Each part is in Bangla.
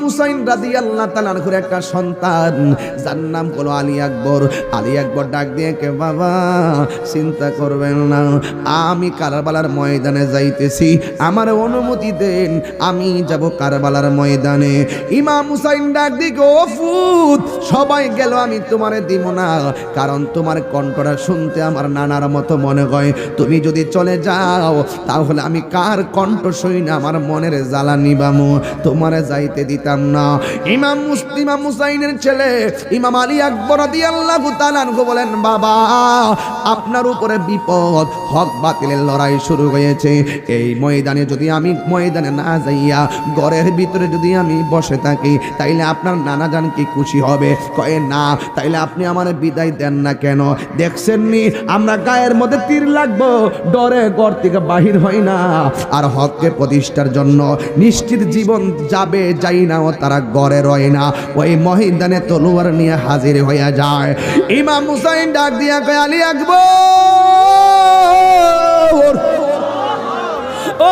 হুসাইন রাদিয়াল্লাহু তাআলা আনহুর একটা সন্তান, যার নাম হলো আলী আকবর। আলী আকবর ডাক দিয়ে কে, বাবা চিন্তা করবেন না, আমি কারবালার ময়দানে যাইতেছি, আমার অনুমতি দেন, আমি যাব কারবালার ময়দানে। ইমাম হুসাইন ডাক দিয়ে, ও ফুত, সবাই গেল, আমি তোমারে দিব না, কারণ তোমার কণ্ঠটা শুনতে আমার নানার মতো মনে হয়। তুমি যদি চলে যাও তাহলে আমি কার কণ্ঠ শুই না আমার মনের জ্বালা নিবামু, তোমারে যাইতে দিতাম না। ইমাম হুসাইনের ছেলে ইমাম আলী আকবর রাদিয়াল্লাহু তাআলা আনহু বলেন, বাবা আপনার উপরে বিপদ, হক বাতিলের লড়াই শুরু হয়েছে। এই ময়দানে যদি আমি ময়দানে না যাইয়া ঘরের ভিতরে যদি আমি বসে থাকি, তাইলে আপনার নানা জান কি খুশি হবে? কয়ে না, তাইলে আপনি আমার বিদায় দেন না কেন? দেখছেন নি আমরা গায়ের মধ্যে তীর লাগবো, ডরে ঘর থেকে বাহির হয় না, আর হককে প্রতিষ্ঠার জন্য নিশ্চিত জীবন যাবে যাই না, ও তারা ঘরে রয় না, ওই ময়দানে তলোয়ার নিয়ে হাজির হইয়া যায়। ইমাম হুসাইন ডাক দিয়া কয়, আলী আকবর, ও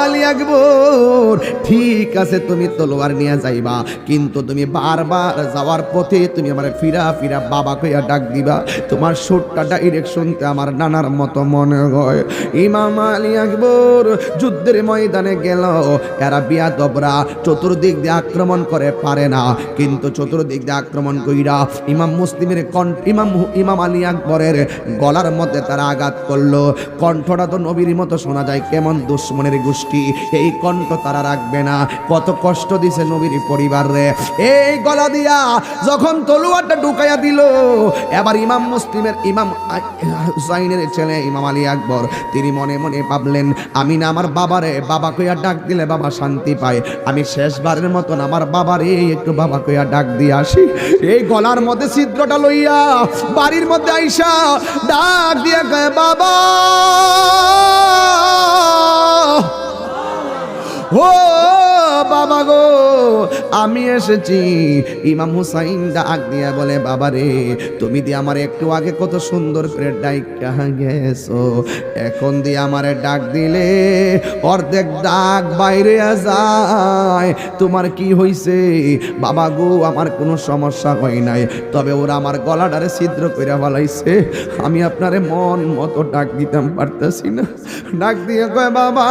আলী আকবর, ঠিক আছে তুমি তলোয়ার নিয়ে যাইবা, কিন্তু তুমি বারবার যাওয়ার পথে তুমি আমার ফিরা ফিরা বাবা কইয়া ডাক দিবা, তোমার সুরটা ডাইরেক্ট শুনতে আমার নানার মতো মনে হয়। ইমাম আলী আকবর যুদ্ধের ময়দানে গেল, এরা বিয়াদবরা চতুর্দিক দিয়ে আক্রমণ করে পারে না, কিন্তু চতুর্দিক দিয়ে আক্রমণ কইরা ইমাম আলী আকবরের গলার মধ্যে তারা আঘাত করলো। কণ্ঠটা তো নবীর মতো শোনা যায়, কেমন দুশ্মনের গোষ্ঠী, এই কণ্ঠ তারা রাখবে না। কত কষ্ট দিছে নবীর পরিবার রে। এই গলা দিয়া যখন তলোয়ারটা ঢুকাইয়া দিল, এবার ইমাম হুসাইনের ছেলে ইমাম আলী আকবর তিনি মনে মনে ভাবলেন, আমি না আমার বাবারে বাবা কইয়া ডাক দিলে বাবা শান্তি পায়, আমি শেষবারের মতন আমার বাবারে একটু বাবা কইয়া ডাক দিয়ে আসি। এই গলার মধ্যে ছিদ্রটা লইয়া বাড়ির মধ্যে আইসা ডাক দিয়া কয়, বাবা ও বাবা গো, আমি এসেছি। ইমাম হুসাইন ডাক দিয়া বলে, বাবা রে, তুমি দিয়ে আমার একটু আগে কত সুন্দর করে ডাইকা গেছো, এখন দিয়ে আমারে ডাক দিলে অর্ধেক ডাক বাইরে যায়, তোমার কি হইছে? বাবা গো, আমার কোনো সমস্যা হয় নাই, তবে ওরা আমার গলাটারে ছিদ্র কইরা ফেলাইছে, আমি আপনারে মন মতো ডাক দিতাম পারতেছি না। ডাক দিয়ে কয়, বাবা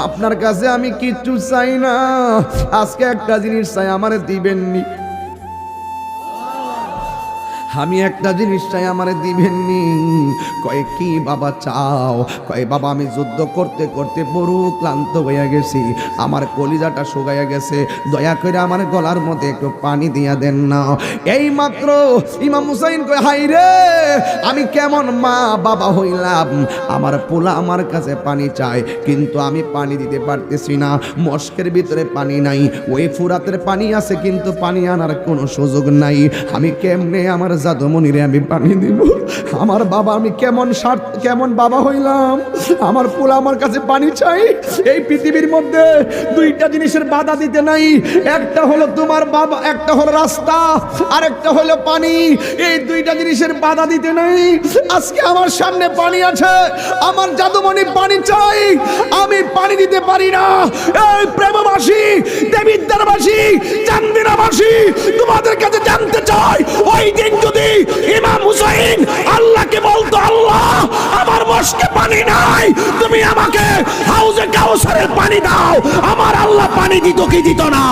আপনার কাছে আমি কিচ্ছু চাই না, আজকে একটা জিনিস চাই, আমারে দিবেননি। আমি একটা জিনিস চাই, আমারে দিবেননি। কয় কি বাবা চাও? কয় বাবা আমি যুদ্ধ করতে করতে বড় ক্লান্ত হইয়া গেছি, আমার কলিজাটা শুকাইয়া গেছে, দয়া করে আমার গলার মধ্যে একটু পানি দিয়া দেন না। এই মাত্র ইমাম হুসাইন কয়, হাই রে, আমি কেমন মা বাবা হইলাম, আমার পোলা আমার কাছে পানি চায়, কিন্তু আমি পানি দিতে পারতেছি না, মস্কের ভিতরে পানি নাই, ওই ফুরাতের পানি আছে কিন্তু পানি আনার কোনো সুযোগ নাই, আমি কেমনে আমার জাদুমণিরে আমি পানি দিব? আমার বাবা, আমি কেমন বাবা হইলাম, আমার পোলা আমার কাছে পানি চাই। এই পৃথিবীর মধ্যে দুইটা জিনিসের বাধা দিতে নাই, একটা হলো তোমার বাবা, একটা হলো রাস্তা, আর একটা হলো পানি। এই দুইটা জিনিসের বাধা দিতে নাই। আজকে আমার সামনে পানি আছে, আমার জাদুমণি পানি চাই, আমি পানি দিতে পারি না। এই প্রেমবাসী, দেবিদ্বারবাসী, চান্দিনাবাসী, তোমাদের কাছে জানতে চাই, ওই দিন যদি ইমাম হুসাইন আল্লাহকে বলতো, আল্লাহ আমার মস্কে পানি নাই, তুমি আমাকে হাউজে কাউসারের পানি দাও, আমার আল্লাহ পানি দিত কি দিত না?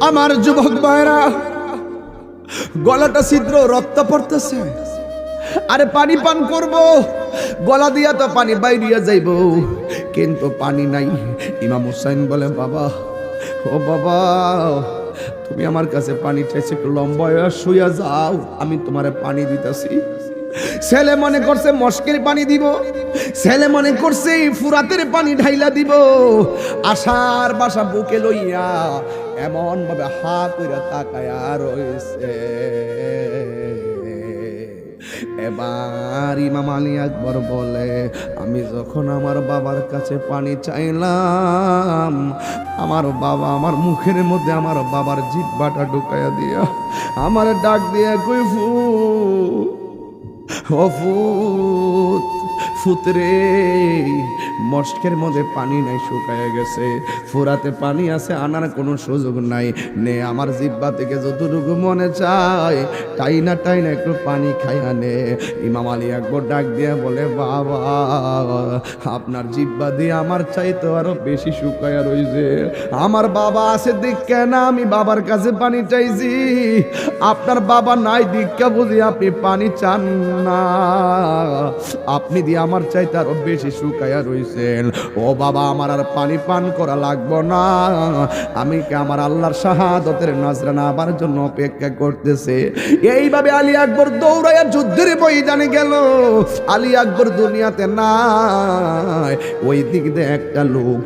আমার যুবক ভাইরা, গলাটা ছিদ্র, রক্ত পড়তেছে, আরে পানি পান করব, গলা দিয়া তো পানি বাইরিয়া যাইব, কিন্তু পানি নাই। ইমাম হুসাইন বলে, বাবা ও বাবা, তুমি আমার কাছে পানি চাইছো, একটু লম্বা হয়ে শুইয়া যাও, আমি তোমারে পানি দিতেছি। ছেলে মনে করছে মস্কের পানি দিব, ছেলে মনে করছে ফুরাতের পানি ঢাইলা দিব, আশার বাসা বুকে লইয়া এমন ভাবে হা কইরা তাকায়া রইছে। এবার ইমাম আলী আকবর বলে, আমি যখন আমার বাবার কাছে পানি চাইলাম, আমার বাবা আমার মুখের মধ্যে আমার বাবার জিহ্বাটা ঢুকাইয়া দিয়া আমার ডাক দিয়া কই ফুত ফুতরে মস্কের মধ্যে পানি নাই, শুকায় গেছে, ফুরাতে পানি আছে, আনার কোনো সুযোগ নাই, নে আমার জিব্বা থেকে যতটুকু মনে চায় টাইনা টাইনা একটু পানি খাইয়া নে। ইমাম আলী আকবর ডাক দিয়া বলে, বাবা আপনার জিব্বা দিয়ে আমার চাইতে আরো বেশি শুকায়া রইছে, আমার বাবা আছে দীক্ষা না আমি বাবার কাছে পানি চাইছি, আপনার বাবা নাই দীক্ষা বুঝি আপনি পানি চান না, আপনি দিয়ে আমার চাইতে আরো বেশি শুকায়া রইছেন। ও বাবা আমার আর পানি পান করা লাগবো না, আমি কি আমার আল্লাহর শাহাদতের নজরানা আবার জন্য অপেক্ষা করতেছে। এইভাবে আলী আকবর দৌড়াইয়া যুদ্ধের ময়দানে গেল। আলী আকবর দুনিয়াতে নাই, ওই দিক দিয়ে একটা লোক